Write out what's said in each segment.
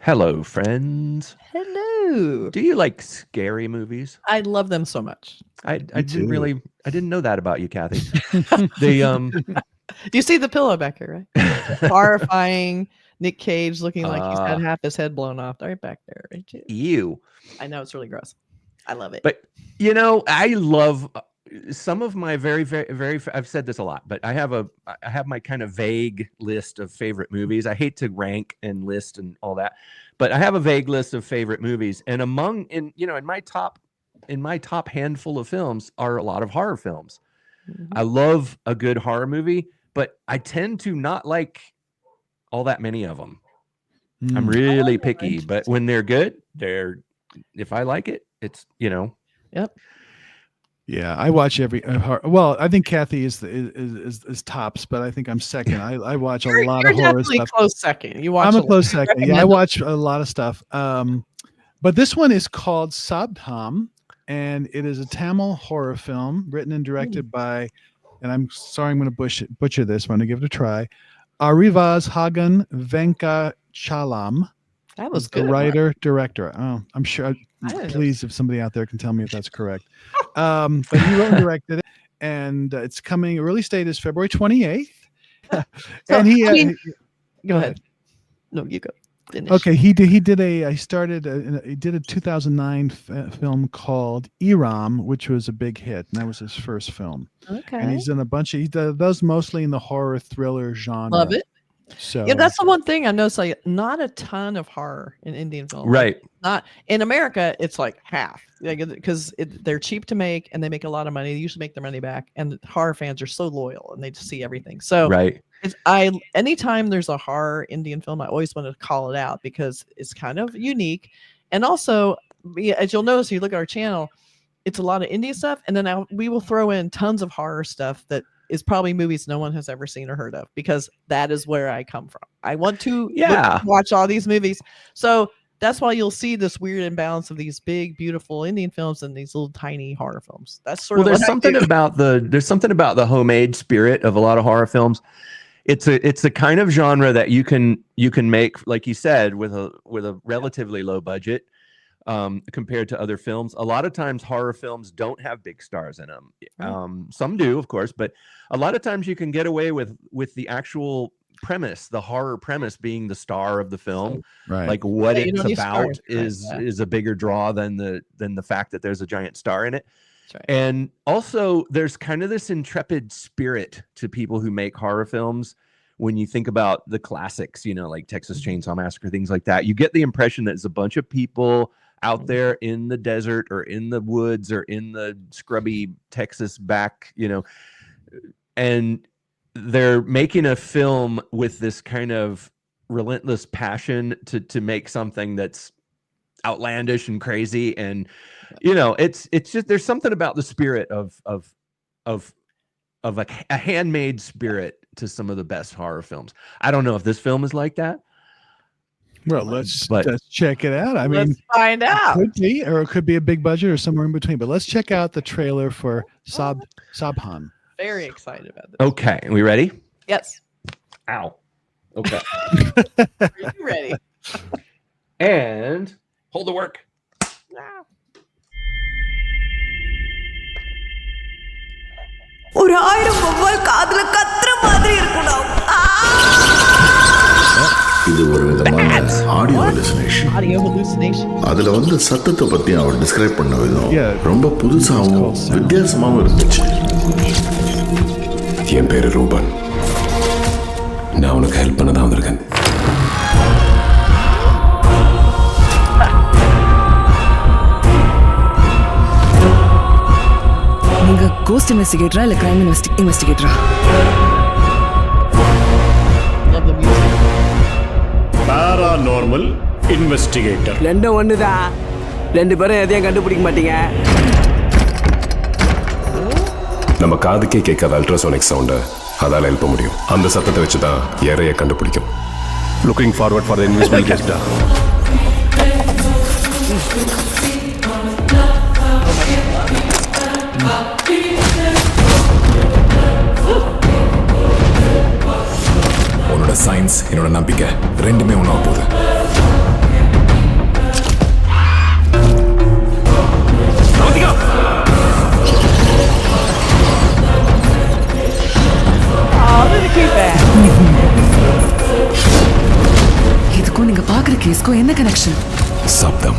Hello, friends. Hello. Do you like scary movies? I love them so much. I didn't know that about you, Kathy. Do you see the pillow back here, right? Horrifying Nick Cage looking like he's had half his head blown off right back there. Right? Ew. I know, it's really gross. I love it. But, I love some of my very I've said this a lot, but I have my kind of vague list of favorite movies. I hate to rank and list and all that, but I have a vague list of favorite movies. And in my top handful of films are a lot of horror films. Mm-hmm. I love a good horror movie, but I tend to not like all that many of them. I'm really picky, but when they're good, if I like it, it's, Yep. Yeah, I watch every. Well, I think Kathy is tops, but I think I'm second. I watch a lot of horror stuff. Close second. You watch. I'm a close second. Yeah, I watch a lot of stuff. But this one is called Sabdham, and it is a Tamil horror film written and directed by, and I'm sorry, I'm going to butcher this. I'm going to give it a try. Arivazhagan Venkatachalam. That was good. The writer director. Oh, I'm sure. Please, if somebody out there can tell me if that's correct. But he wrote and directed it, and it's coming. Release date is February 28th. And go ahead. No, you go. Finish. Okay, he did a 2009 film called Iram, which was a big hit, and that was his first film. Okay, and he's in a bunch of. He does mostly in the horror thriller genre. Love it. So yeah, that's the one thing I noticed. Like, not a ton of horror in Indian film. Right. Not in America. It's like half, because they're cheap to make and they make a lot of money. They usually make their money back, and horror fans are so loyal and they just see everything. So right. Anytime there's a horror Indian film, I always want to call it out because it's kind of unique, and also, as you'll notice, if you look at our channel, it's a lot of Indian stuff, and then we will throw in tons of horror stuff that is probably movies no one has ever seen or heard of, because that is where I come from. I want to watch all these movies. So that's why you'll see this weird imbalance of these big, beautiful Indian films and these little tiny horror films. That's sort of there's something about the homemade spirit of a lot of horror films. It's a kind of genre that you can make, like you said, with a relatively low budget. Compared to other films, a lot of times horror films don't have big stars in them. Some do, of course, but a lot of times you can get away with the actual premise, the horror premise being the star of the film. Right. Like what it's about is a bigger draw than the fact that there's a giant star in it. Right. And also, there's kind of this intrepid spirit to people who make horror films. When you think about the classics, like Texas Chainsaw Massacre, things like that, you get the impression that it's a bunch of people out there in the desert or in the woods or in the scrubby Texas back, and they're making a film with this kind of relentless passion to make something that's outlandish and crazy. And, it's just, there's something about the spirit of a handmade spirit to some of the best horror films. I don't know if this film is like that. Well, let's check it out. Let's find out. It could be a big budget or somewhere in between. But let's check out the trailer for Sabdham. Very excited about this. Okay, are we ready? Yes. Ow. Okay. Are you ready? And hold the work. ஒரு ஆயிரம் வௌவால் காதுல கத்துற மாதிரி இருக்குடா. இது ஒரு விதமான ஆடியோ ஹலுசினேஷன். அதுல வந்து சத்தத்தை பத்தி அவர் டிஸ்கிரைப் பண்ண விதம் ரொம்ப புதுசாகவும் வித்தியாசமாகவும் இருந்துச்சு. என் பேரு ரூபன். நான் உனக்கு ஹெல்ப் பண்ண தான் வந்திருக்கேன். நீங்க கோஸ்ட் இன்வெஸ்டிகேட்டரா இல்ல கிரைம் இன்வெஸ்டிகேட்டரா? Paranormal investigator. ரெண்டும் ஒண்ணுதான். ரெண்டு பேரும் எதையும் கண்டுபிடிக்க மாட்டீங்க. நம்ம காதுக்கே கேட்காத அல்ட்ராசோனிக் சவுண்டை அதால எழுப்ப முடியும். அந்த சத்தத்தை வச்சு தான் ஏறைய கண்டுபிடிக்கும். Looking forward for the investigator. உன்னோட சயின்ஸ், என்னோட நம்பிக்கை ரெண்டுமே ஒன்றா போகுது. కేసుకు என்ன కనెక్షన్? Sabdham.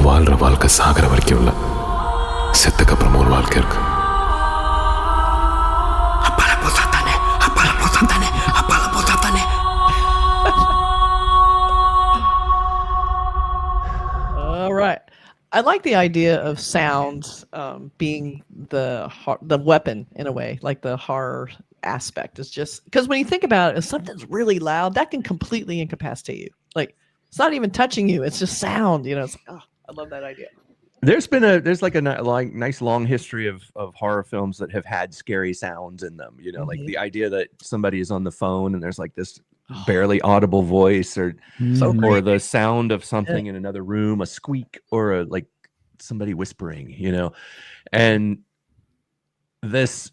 வாழ்ற வாழ்க்கை சாகிற வரைக்கும் இல்லை, செத்துக்கு அப்புறம் ஒரு வாழ்க்கை இருக்கு. All right. I like the idea of sound being the weapon in a way, like the horror aspect is just because when you think about it, if something's really loud, that can completely incapacitate you. Like it's not even touching you; it's just sound. You know, it's like, oh, I love that idea. There's like a nice long history of horror films that have had scary sounds in them. You know, like the idea that somebody is on the phone and there's like this barely audible voice, or the sound of something in another room, a squeak, or like somebody whispering. You know, and this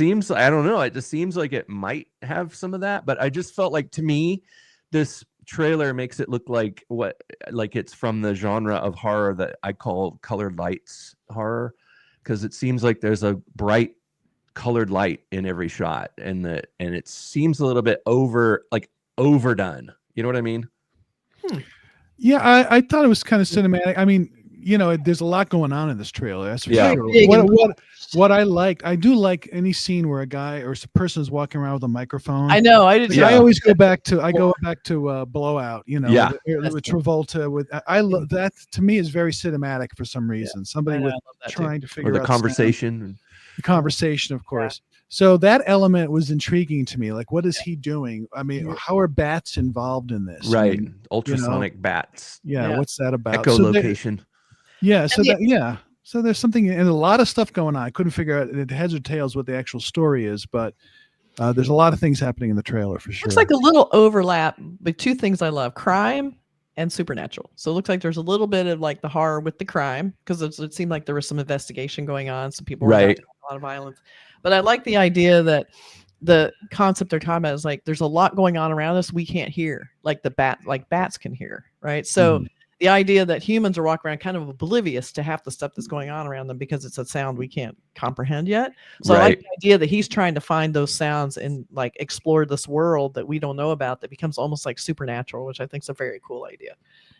seems, I don't know, it just seems like it might have some of that, but I just felt like, to me, this trailer makes it look like it's from the genre of horror that I call colored lights horror, because it seems like there's a bright colored light in every shot, and it seems a little bit overdone. You know what I mean? Yeah, I thought it was kind of cinematic. I mean, you know, there's a lot going on in this trailer. That's for sure. What I liked, I do like any scene where a guy or a person is walking around with a microphone. I know. I did. I always go back to Blowout. You know, with Travolta. I love that. To me, is very cinematic for some reason. Somebody trying to figure out the conversation. The conversation, of course. So that element was intriguing to me. Like, what is he doing? I mean, how are bats involved in this? Right, I mean, ultrasonic bats. Yeah, what's that about? Echolocation. So there's something, and a lot of stuff going on. I couldn't figure out the heads or tails what the actual story is, but there's a lot of things happening in the trailer for sure. Looks like a little overlap, but two things I love: crime and supernatural. So it looks like there's a little bit of like the horror with the crime, because it seemed like there was some investigation going on. Some people were dying, a lot of violence. But I like the idea that the concept they're talking about is like there's a lot going on around us we can't hear, like bats can hear, right? So the idea that humans are walking around kind of oblivious to half the stuff that's going on around them because it's a sound we can't comprehend yet. So I like the idea that he's trying to find those sounds and like explore this world that we don't know about that becomes almost like supernatural, which I think is a very cool idea.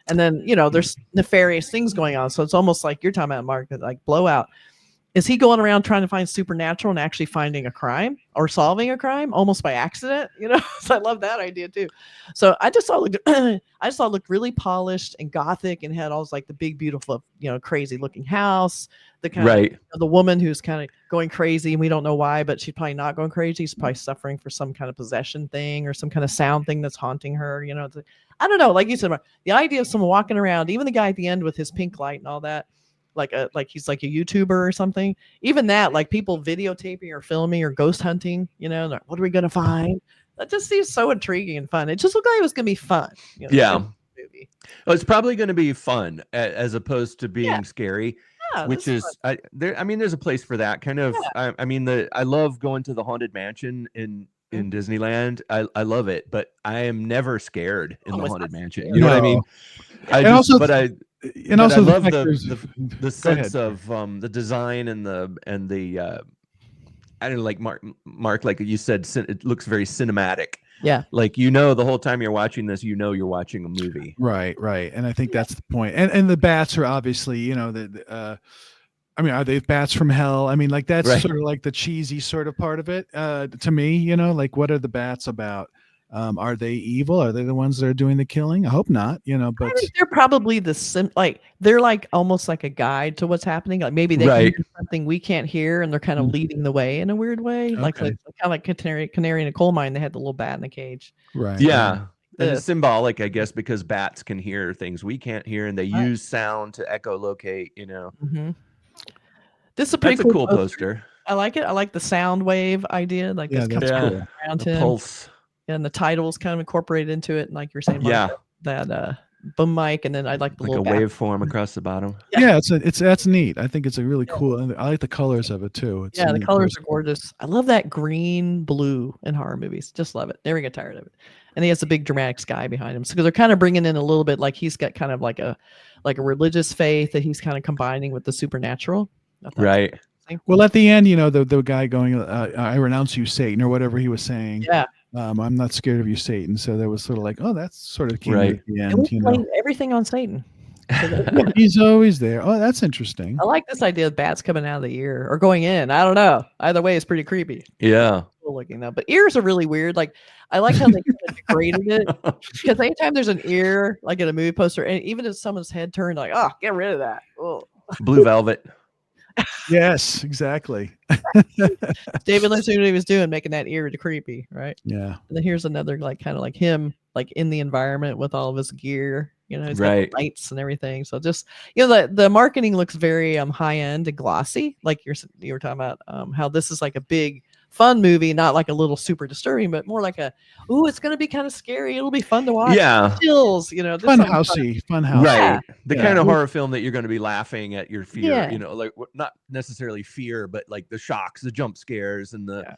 And then, you know, there's nefarious things going on. So it's almost like you're talking about, Mark, like Blowout. Is he going around trying to find supernatural and actually finding a crime or solving a crime almost by accident? You know, so I love that idea too. So I just thought it looked really polished and gothic, and had all like the big, beautiful, you know, crazy looking house. The kind of the woman who's kind of going crazy, and we don't know why, but she's probably not going crazy. She's probably suffering for some kind of possession thing or some kind of sound thing that's haunting her. You know, I don't know. Like you said, the idea of someone walking around, even the guy at the end with his pink light and all that. Like he's like a YouTuber or something. Even that, like people videotaping or filming or ghost hunting, you know, like, what are we gonna find? That just seems so intriguing and fun. It just looked like it was gonna be fun. You know, movie. Well, it's probably going to be fun as opposed to being scary, which is there's a place for that kind of. I love going to the Haunted Mansion in Disneyland. I love it, but I am never scared in the Haunted Mansion. You know what I mean? I love the sense of the design and the I don't know, like Mark, like you said, it looks very cinematic. Yeah, like, you know, the whole time you're watching this, you know, you're watching a movie. Right, and I think that's the point. And the bats are obviously, you know, I mean, are they bats from hell? I mean, like that's sort of like the cheesy sort of part of it to me. You know, like what are the bats about? Are they evil? Are they the ones that are doing the killing? I hope not, you know, but they're probably they're like almost like a guide to what's happening. Like maybe they can hear something we can't hear, and they're kind of leading the way in a weird way. Like kind of like canary in a coal mine. They had the little bat in the cage. Right. Yeah. And it's symbolic, I guess, because bats can hear things we can't hear, and they use sound to echolocate, you know. This is a pretty cool poster. I like it. I like the sound wave idea. Like this comes around the him. Pulse. And the title's kind of incorporated into it. And like you're saying, Mark, that boom mic, and then I like the like a little back. waveform across the bottom. Yeah, that's neat. I think it's a really cool. I like the colors of it too. It's the colors are gorgeous. I love that green blue in horror movies. Just love it. Never get tired of it. And he has a big dramatic sky behind him. So they're kind of bringing in a little bit, like he's got kind of like a religious faith that he's kind of combining with the supernatural. Right. Well, at the end, the guy going, "I renounce you, Satan," or whatever he was saying. Yeah. I'm not scared of you, Satan. So that was sort of like, oh, that's sort of came right at the And end. we blamed everything on Satan. He's always there. Oh, that's interesting. I like this idea of bats coming out of the ear or going in. I don't know. Either way, it's pretty creepy. Yeah. Cool looking though, but ears are really weird. Like I like how they kind of degraded it because anytime there's an ear, like in a movie poster, and even if someone's head turned, like, oh, get rid of that. Oh. Blue Velvet. Yes, exactly. David Lynch knew what he was doing, making that ear creepy, right? Yeah. And then here's another like kind of like him, like in the environment with all of his gear. He's right. got lights and everything. So just the marketing looks very high end and glossy. Like you were talking about how this is like a big fun movie, not like a little super disturbing, but more like it's going to be kind of scary. It'll be fun to watch. Yeah. Chills, fun housey. Right. The kind of horror film that you're going to be laughing at your fear, like not necessarily fear, but like the shocks, the jump scares and the,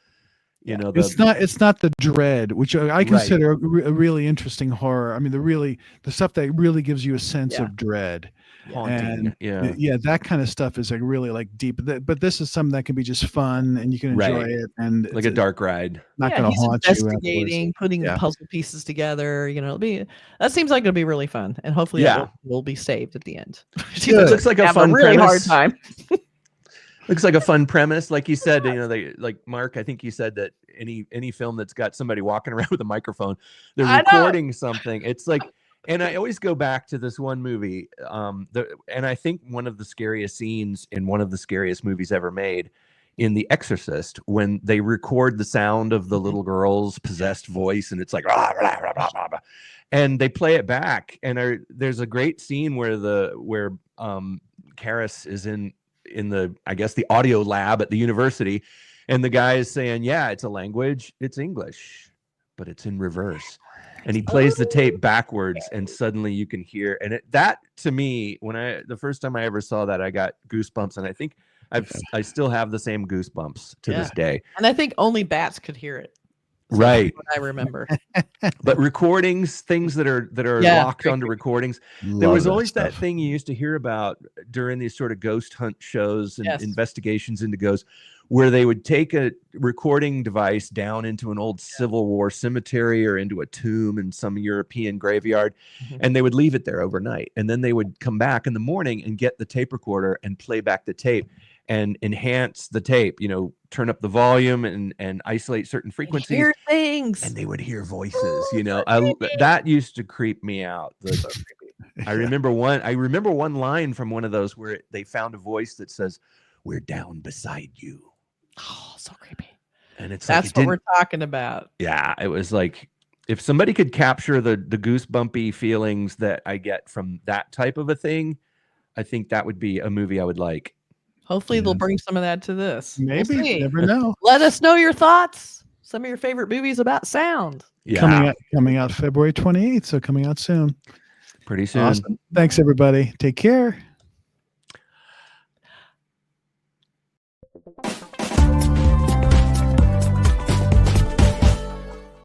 it's not the dread, which I consider a really interesting horror. I mean, the stuff that really gives you a sense of dread. Haunting. And that kind of stuff is like really like deep, but this is something that can be just fun and you can enjoy it, and like a dark ride. Not going to haunt you. Investigating, putting the puzzle pieces together. That seems like it'll be really fun, and hopefully it will be saved at the end. It looks like a fun really premise. hard time. Looks like a fun premise, like you said. Like Mark, I think you said that any film that's got somebody walking around with a microphone, they're recording something. It's like. And I always go back to this one movie, and I think one of the scariest scenes in one of the scariest movies ever made, in The Exorcist, when they record the sound of the little girl's possessed voice, and it's like, rah, rah, rah, rah, rah, rah, and they play it back, and there's a great scene where Karis is in the, I guess, the audio lab at the university, and the guy is saying, yeah, it's a language, it's English, but it's in reverse. And he plays the tape backwards, and suddenly you can hear. And that to me, the first time I ever saw that, I got goosebumps, and I think I still have the same goosebumps to this day. And I think only bats could hear it. So right. I remember. But recordings, things that are locked onto recordings. There was always that thing you used to hear about during these sort of ghost hunt shows and investigations into ghosts, where they would take a recording device down into an old Civil War cemetery or into a tomb in some European graveyard, and they would leave it there overnight. And then they would come back in the morning and get the tape recorder and play back the tape and enhance the tape, turn up the volume and isolate certain frequencies. Hear things. And they would hear voices, that used to creep me out. I remember one line from one of those where they found a voice that says, "We're down beside you." Oh, so creepy. And that's what we're talking about. Yeah, it was like, if somebody could capture the goosebumpy feelings that I get from that type of a thing, I think that would be a movie I would like. Hopefully they'll bring some of that to this. Maybe. We'll never know. Let us know your thoughts. Some of your favorite movies about sound. Yeah. Coming out February 28th, so coming out soon. Pretty soon. Awesome. Thanks, everybody. Take care.